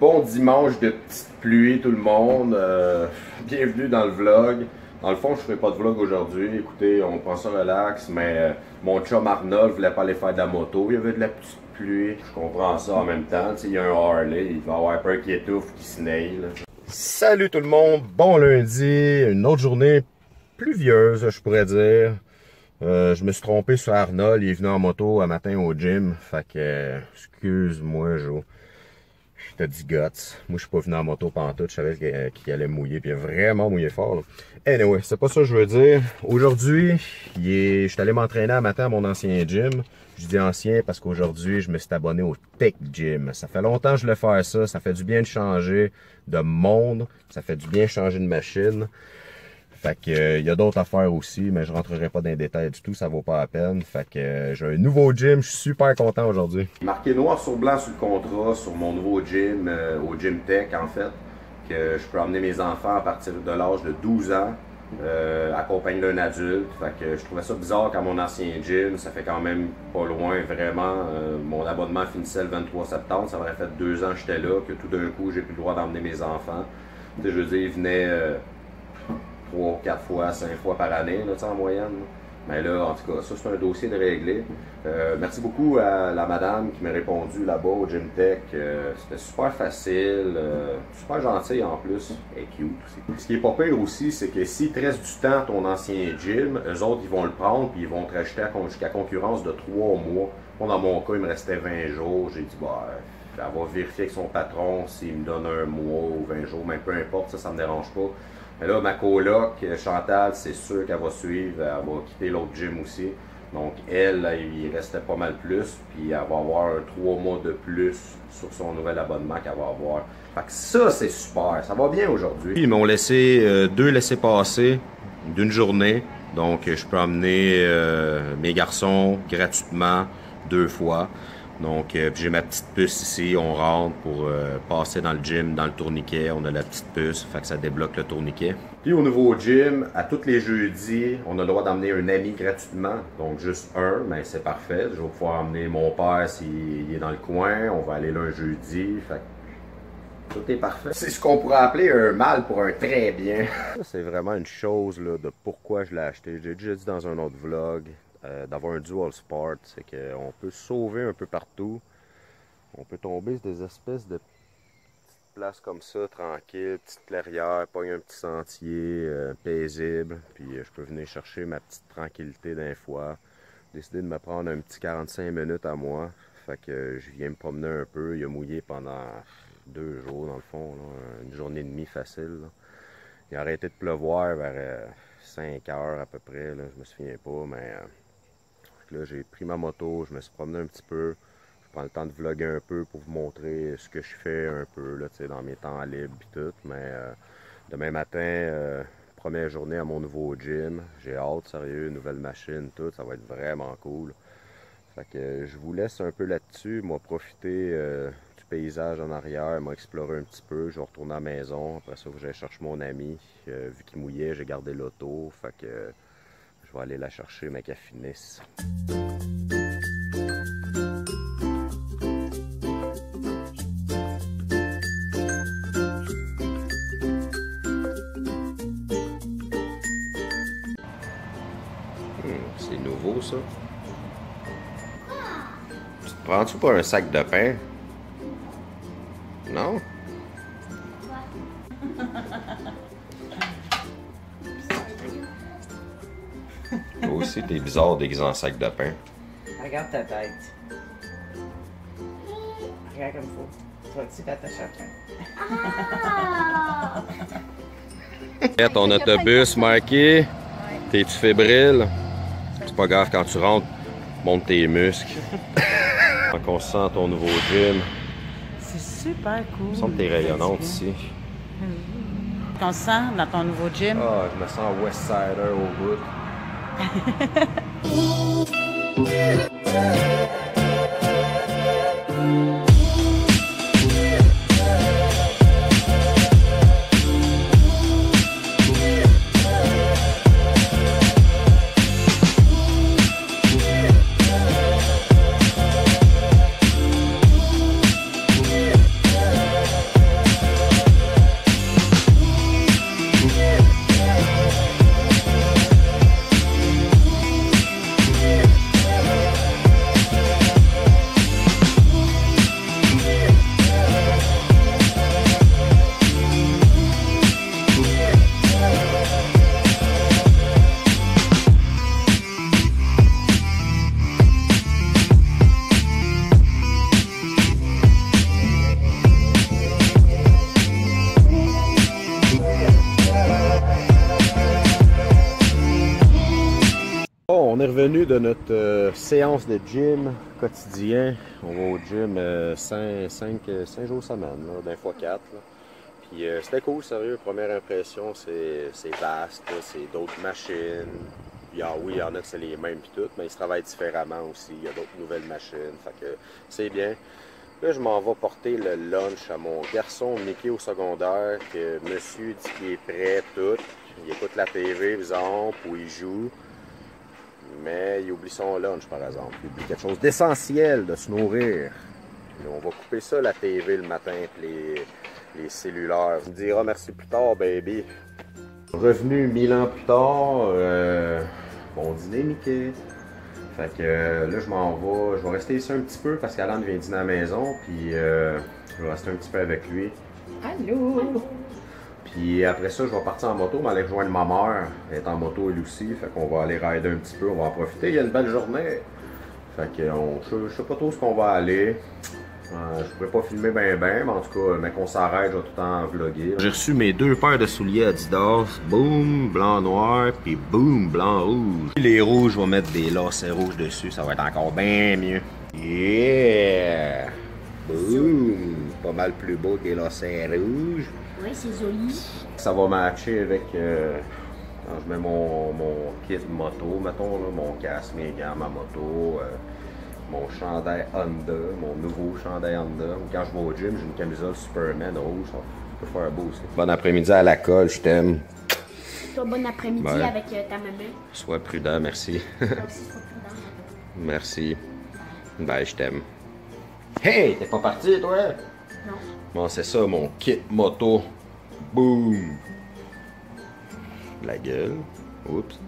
Bon dimanche de petite pluie tout le monde, bienvenue dans le vlog. Dans le fond, je ne ferai pas de vlog aujourd'hui, écoutez, on prend ça relax, mais mon chum Arnold voulait pas aller faire de la moto, il y avait de la petite pluie, je comprends ça en même temps, il y a un Harley, il va y avoir un peu qui étouffe, qui se naille. Salut tout le monde, bon lundi, une autre journée pluvieuse je pourrais dire. Je me suis trompé sur Arnold, il est venu en moto un matin au gym, fait que excuse-moi Joe. Je te dis guts. Moi, je suis pas venu en moto pantoute. Je savais qu'il allait mouiller. Puis il a vraiment mouillé fort. Là. Anyway, c'est pas ça que je veux dire. Aujourd'hui, je suis allé m'entraîner un matin à mon ancien gym. Je dis ancien parce qu'aujourd'hui, je me suis abonné au Tech Gym. Ça fait longtemps que je voulais faire ça. Ça fait du bien de changer de monde. Ça fait du bien de changer de machine. Fait que il y a d'autres affaires aussi, mais je rentrerai pas dans les détails du tout, ça vaut pas la peine. Fait que j'ai un nouveau gym, je suis super content aujourd'hui. Marqué noir sur blanc sur le contrat, sur mon nouveau gym, au Gym Tech en fait, que je peux emmener mes enfants à partir de l'âge de 12 ans, accompagné d'un adulte. Fait que je trouvais ça bizarre qu'à mon ancien gym, ça fait quand même pas loin vraiment. Mon abonnement finissait le 23 septembre, ça m'aurait fait 2 ans que j'étais là, que tout d'un coup j'ai plus le droit d'emmener mes enfants. Je veux dire, ils venaient 3, 4 fois, 5 fois par année, là, en moyenne. Mais là, en tout cas, ça c'est un dossier de régler. Merci beaucoup à la madame qui m'a répondu là-bas au Gym Tech. C'était super facile, super gentil en plus, et cute aussi. Ce qui est pas pire aussi, c'est que s'il te reste du temps à ton ancien gym, eux autres ils vont le prendre puis ils vont te racheter jusqu'à concurrence de 3 mois. Moi, dans mon cas, il me restait 20 jours. J'ai dit, bah, elle va vérifier avec son patron s'il me donne un mois ou 20 jours, mais peu importe, ça me dérange pas. Mais là, ma coloc, Chantal, c'est sûr qu'elle va suivre, elle va quitter l'autre gym aussi. Donc elle, il restait pas mal plus, puis elle va avoir 3 mois de plus sur son nouvel abonnement qu'elle va avoir. Fait que ça, c'est super, ça va bien aujourd'hui. Ils m'ont laissé 2 laissez-passer d'une journée, donc je peux emmener mes garçons gratuitement 2 fois. Donc, j'ai ma petite puce ici, on rentre pour passer dans le gym, dans le tourniquet, on a la petite puce, fait que ça débloque le tourniquet. Puis au nouveau gym, à tous les jeudis, on a le droit d'emmener un ami gratuitement, donc juste un, mais c'est parfait. Je vais pouvoir emmener mon père s'il est dans le coin, on va aller là un jeudi, fait que tout est parfait. C'est ce qu'on pourrait appeler un mal pour un très bien. C'est vraiment une chose là, de pourquoi je l'ai acheté, j'ai déjà dit dans un autre vlog. D'avoir un Dual Sport, c'est qu'on peut se sauver un peu partout. On peut tomber sur des espèces de petites places comme ça, tranquilles, petites clairières, pogner un petit sentier paisible, puis je peux venir chercher ma petite tranquillité d'un fois. Décider de me prendre un petit 45 minutes à moi, fait que je viens me promener un peu. Il a mouillé pendant 2 jours dans le fond, là, une journée et demie facile. Là. Il a arrêté de pleuvoir vers 5 heures à peu près, là, je me souviens pas, mais... Là, j'ai pris ma moto, je me suis promené un petit peu. Je prends le temps de vlogger un peu pour vous montrer ce que je fais un peu là, dans mes temps libres et tout. Mais demain matin, première journée à mon nouveau gym. J'ai hâte, sérieux, nouvelle machine, tout. Ça va être vraiment cool. Fait que je vous laisse un peu là-dessus. Moi, profiter du paysage en arrière, moi explorer un petit peu. Je vais retourner à la maison. Après ça, je vais chercher mon ami. Vu qu'il mouillait, j'ai gardé l'auto. Fait que... je vais aller la chercher, mais qu'elle finisse. C'est nouveau, ça. Tu te prends-tu pas un sac de pain? Non? Toi aussi, t'es bizarre déguisé en sac de pain. Regarde ta tête. Regarde comme faut. Toi-tu t'attaches à toi. Ton autobus, Mikey. T'es-tu fébrile? C'est pas grave, quand tu rentres, monte tes muscles. Quand on sent ton nouveau gym. C'est super cool. Il me semble que t'es rayonnante ici. Qu'on se sent dans ton nouveau gym? Ah, je me sens Westsider au bout. Menu de notre séance de gym quotidien. On va au gym 5 jours semaine, d'un fois 4. Là. Puis c'était cool, sérieux. Première impression, c'est vaste, c'est d'autres machines. Puis, oui, il y en a que c'est les mêmes puis tout, mais ils se travaillent différemment aussi. Il y a d'autres nouvelles machines, fait que c'est bien. Là, je m'en vais porter le lunch à mon garçon Mickey au secondaire, que monsieur dit qu'il est prêt, tout. Il écoute la TV, exemple, ou il joue. Mais il oublie son lunch, par exemple. Il oublie quelque chose d'essentiel, de se nourrir. Puis on va couper ça, la TV, le matin, puis les cellulaires. Tu me diras merci plus tard, baby. Revenu 1000 ans plus tard, bon dîner, Mickey. Fait que là, je vais rester ici un petit peu parce qu'Alan vient dîner à la maison, puis je vais rester un petit peu avec lui. Allô! Puis après ça, je vais partir en moto, m'aller rejoindre ma mère. Elle est en moto elle aussi, fait qu'on va aller rider un petit peu, on va en profiter. Il y a une belle journée. Fait que je sais pas trop ce qu'on va aller. Je pourrais pas filmer ben, mais en tout cas, mais qu'on s'arrête, je vais tout le temps vlogger. J'ai reçu mes 2 paires de souliers Adidas, boum, blanc-noir, puis boum, blanc-rouge. Les rouges, je vais mettre des lacets rouges dessus, ça va être encore bien mieux. Yeah! Boum! Pas mal plus beau que des lacets rouges. Oui, c'est joli. Ça va matcher avec... quand je mets mon kit moto, mettons, là, mon casque, mes gants, ma moto... mon chandail Honda, mon nouveau chandail Honda. Quand je vais au gym, j'ai une camisole Superman rouge, ça peut faire beau aussi. Bon après-midi à la colle, je t'aime. Toi, bon après-midi avec ta maman. Sois prudent, merci. Toi aussi, sois prudent. Merci. Bye, je t'aime. Hey, t'es pas parti, toi? Non. Bon, c'est ça, mon kit moto. Boum! La gueule. Oups.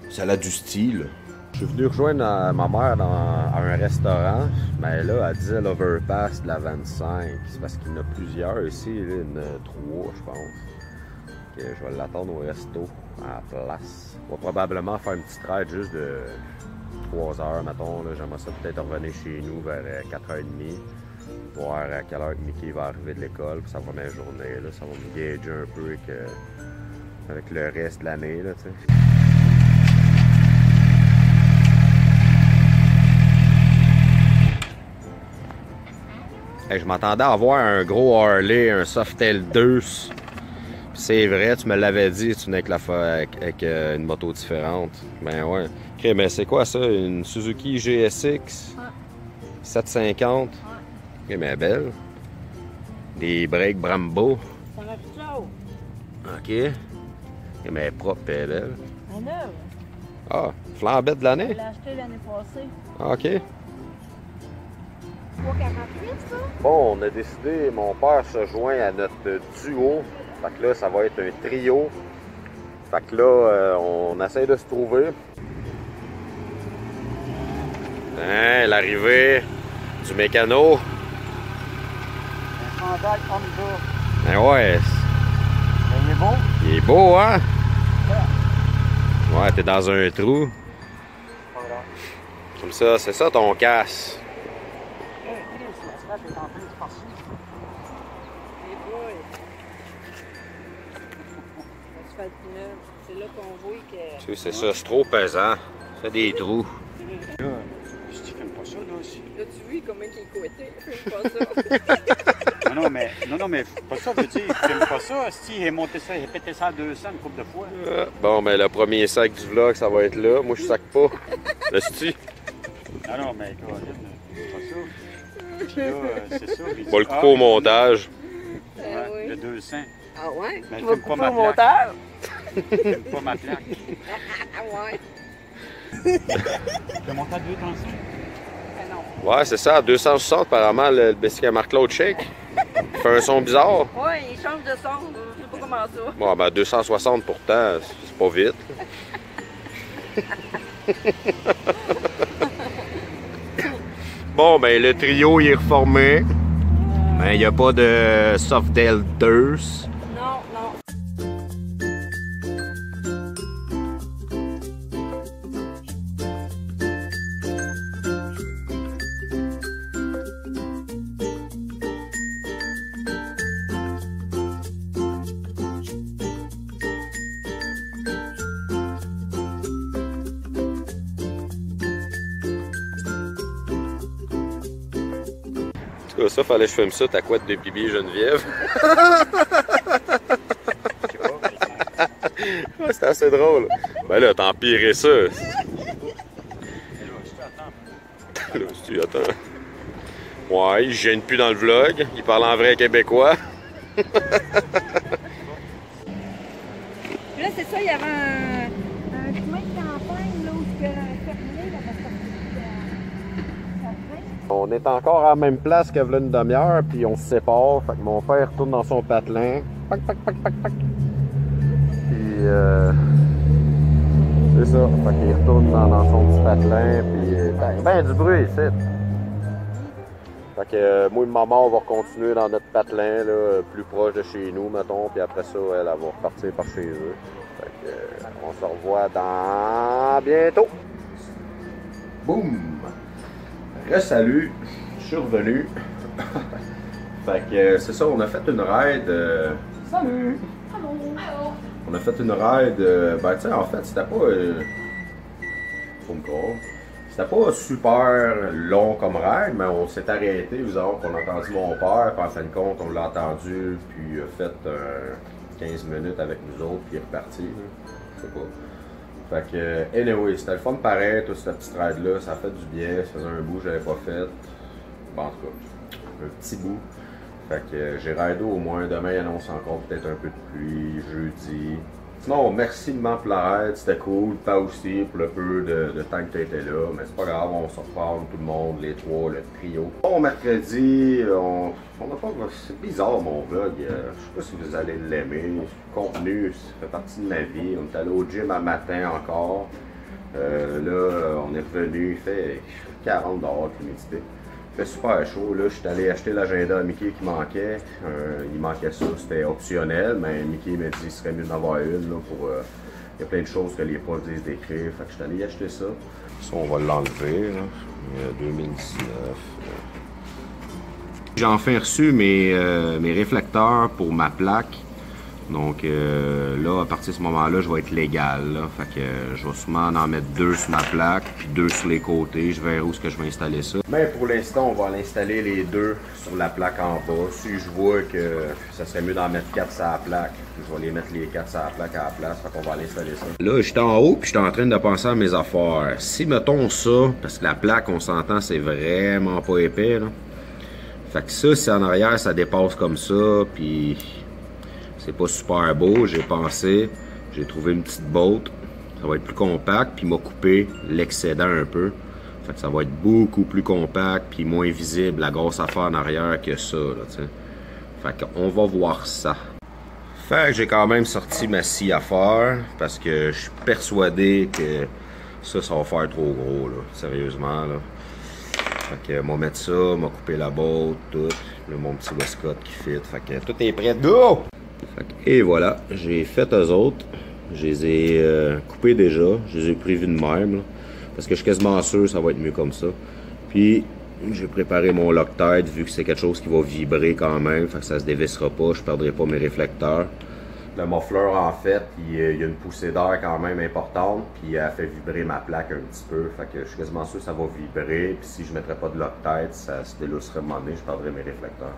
Ça a du style. Je suis venu rejoindre ma mère à un restaurant, mais là, elle disait l'overpass de la 25. C'est parce qu'il y en a plusieurs ici, là, il y en a 3, je pense. Que je vais l'attendre au resto, à la place. On va probablement faire une petite ride juste de 3 heures, mettons. J'aimerais ça peut-être revenir chez nous vers 4h30, voir à quelle heure Mickey va arriver de l'école pour sa première journée. Là. Ça va me gager un peu avec le reste de l'année, tu sais. Hey, je m'attendais à avoir un gros Harley, un Softail 2. C'est vrai, tu me l'avais dit, tu venais avec une moto différente. Ben ouais. Ok, mais c'est quoi ça? Une Suzuki GSX? 750? Ok, mais belle. Des breaks Brembo. Ça m'a fait chaud. Ok. Ok, mais propre et belle. Un neuve. Ah, flambette de Je l'année? l'ai acheté l'année passée. Ah, ok. 3,48, ça? Bon, on a décidé, mon père se joint à notre duo. Fait que là, ça va être un trio. Fait que là, on essaie de se trouver. Hein, l'arrivée du mécano. Un chandail Honda. Ben ouais. Il est beau? Il est beau, hein? Ouais, t'es dans un trou. Voilà. Comme ça, c'est ça ton casse. Hey, Chris, la slap est en train de se passer. Les boys. L'asphalte neuf. C'est là qu'on voit que. Tu sais, c'est ça, c'est trop pesant. Ça fait des trous. Là, je dis, filme pas ça, là aussi. Là, tu vois comment il est couetté. Fais pas ça. Non, mais pas ça, veut dire, filme pas ça. Si, il a monté ça, il a pété ça à 200 une couple de fois. Bon, ben le premier sac du vlog, ça va être là. Moi, je sac pas. Laisse-tu? Non, mais Caroline, c'est pas ça. Puis là, c'est ça. On va le couper au montage. Ouais, le 200. Ah ouais? Mais Tu vas filme pas couper ma au plaque. montage? Filme pas ma plaque. Ah ouais. Tu as monté à 235? Ah non. Ouais, c'est ça, 260 apparemment, le bicycle à Marc-Claude Shake. Il fait un son bizarre. Ouais, il change de son. Je sais pas comment ça. Bon, ben 260 pourtant, c'est pas vite. Bon, ben le trio il est reformé. Mais il n'y a pas de Softail 2. Non, non. tout cas, ça, fallait que je filme ça, ta couette de Bibi Geneviève. Ouais, c'était assez drôle. Ben là, t'as empiré ça. Là, si tu attends. Ouais, il gêne plus dans le vlog. Il parle en vrai québécois. Là, c'est ça, il y avait un chemin de campagne là, où il y a fermé, là, parce que On est encore à la même place qu'il y a une demi-heure, puis on se sépare. Fait que mon père retourne dans son patelin. Pac, pac, pac, pac, pac. Puis, c'est ça. Fait qu'il retourne dans son petit patelin, puis ben du bruit ici. Fait que moi et maman, on va continuer dans notre patelin, là, plus proche de chez nous, mettons, puis après ça, elle va repartir par chez eux. Fait que, on se revoit dans bientôt. Boum! Salut, je suis revenu. Fait que c'est ça, on a fait une ride. Salut! On a fait une ride. Ben, tu sais, en fait, c'était pas. Faut me croire. C'était pas super long comme ride, mais on s'est arrêté, vous savez, qu'on a entendu mon père, puis en fin de compte, on l'a entendu, puis il a fait 15 minutes avec nous autres, puis il est reparti. Je sais pas. Fait que, anyway, c'était le fun pareil, toute cette petite ride-là, ça a fait du bien, ça faisait un bout que j'avais pas fait. Bon, en tout cas, un petit bout. Fait que j'ai raidé au moins, demain il annonce encore peut-être un peu de pluie, jeudi. Sinon, merci pour la raid, c'était cool, toi aussi pour le peu de temps que tu étais là, mais c'est pas grave, on se reparle tout le monde, les trois, le trio. Bon, mercredi, on a pas. C'est bizarre mon vlog, je sais pas si vous allez l'aimer. Le contenu, ça fait partie de ma vie. On est allé au gym à matin encore. Là, on est revenu, il fait 40 dehors l'humidité. Il fait super chaud, là, je suis allé acheter l'agenda à Mickey qui manquait. Il manquait ça, c'était optionnel, mais Mickey m'a dit qu'il serait mieux d'en avoir une, là, pour... il y a plein de choses que les profs disent d'écrire, fait que je suis allé acheter ça. Ça, on va l'enlever, là. 2019. J'ai enfin reçu mes réflecteurs pour ma plaque. Donc là, à partir de ce moment-là, je vais être légal. Là. Fait que je vais sûrement en mettre 2 sur ma plaque, puis 2 sur les côtés. Je verrai où est-ce que je vais installer ça. Mais pour l'instant, on va l'installer les 2 sur la plaque en bas. Si je vois que ça serait mieux d'en mettre 4 sur la plaque, je vais les mettre les 4 sur la plaque à la place. Fait qu'on va aller installer ça. Là, j'étais en haut, puis j'étais en train de penser à mes affaires. Si, mettons ça, parce que la plaque, on s'entend, c'est vraiment pas épais, là. Fait que ça, si en arrière, ça dépasse comme ça, puis... c'est pas super beau, j'ai pensé, j'ai trouvé une petite botte, ça va être plus compact, puis m'a coupé l'excédent un peu. Fait que ça va être beaucoup plus compact, puis moins visible, la grosse affaire en arrière que ça, là, t'sais. Fait qu'on va voir ça. Fait que j'ai quand même sorti ma scie à faire, parce que je suis persuadé que ça va faire trop gros, là, sérieusement, là. Fait que on va mettre ça, m'a coupé la botte, tout. Là, mon petit Westcott qui fit, fait que tout est prêt, go! Et voilà, j'ai fait eux autres. Je les ai coupés déjà. Je les ai prévus de même. Là, parce que je suis quasiment sûr que ça va être mieux comme ça. Puis, j'ai préparé mon Loctite vu que c'est quelque chose qui va vibrer quand même. Fait que ça se dévissera pas. Je ne perdrai pas mes réflecteurs. Le muffler, en fait, il y a une poussée d'air quand même importante. Puis, elle fait vibrer ma plaque un petit peu. Fait que je suis quasiment sûr que ça va vibrer. Puis, si je ne mettrais pas de Loctite, ça se délousserait à un moment donné. Je perdrais mes réflecteurs.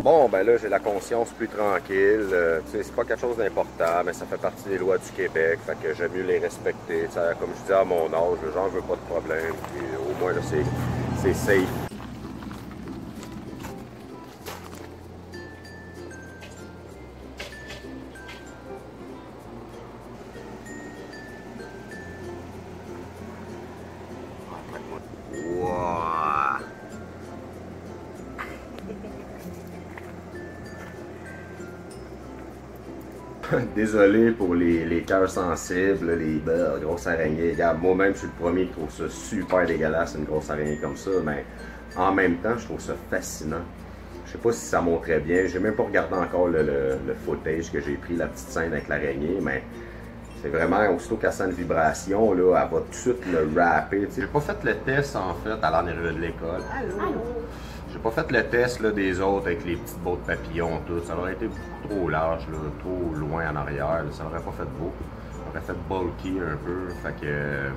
Bon, ben là, j'ai la conscience plus tranquille. C'est pas quelque chose d'important, mais ça fait partie des lois du Québec. Fait que j'aime mieux les respecter. T'sais, comme je dis à mon âge, j'en veux pas de problème. Puis au moins, là, c'est safe. désolé pour les cœurs sensibles, les grosses araignées. Regarde, moi-même, je suis le premier qui trouve ça super dégueulasse, une grosse araignée comme ça, mais en même temps, je trouve ça fascinant. Je sais pas si ça montrait bien. J'ai même pas regardé encore le footage que j'ai pris, la petite scène avec l'araignée, mais c'est vraiment, aussitôt qu'elle sent une vibration, là, elle va tout de suite le rapper. J'ai pas fait le test, en fait, à l'arrivée de l'école. J'ai pas fait le test là, des autres avec les petites bottes papillons, tout. Ça aurait été beaucoup trop large, là, trop loin en arrière. Là. Ça aurait pas fait beau. Ça aurait fait bulky un peu. Fait que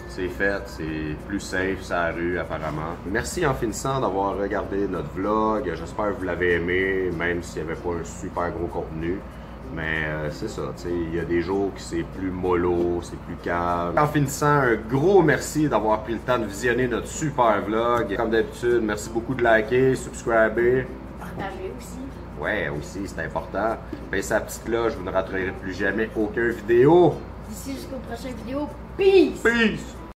c'est fait, c'est plus safe sur la rue apparemment. Merci en finissant d'avoir regardé notre vlog. J'espère que vous l'avez aimé, même s'il n'y avait pas un super gros contenu. Mais c'est ça, tu sais, il y a des jours qui c'est plus mollo, c'est plus calme. En finissant, un gros merci d'avoir pris le temps de visionner notre super vlog. Comme d'habitude, merci beaucoup de liker, subscriber. Partagez aussi. Ouais, aussi, c'est important. Baissez la petite cloche, vous ne raterez plus jamais aucune vidéo. D'ici jusqu'aux prochaines vidéos. Peace! Peace!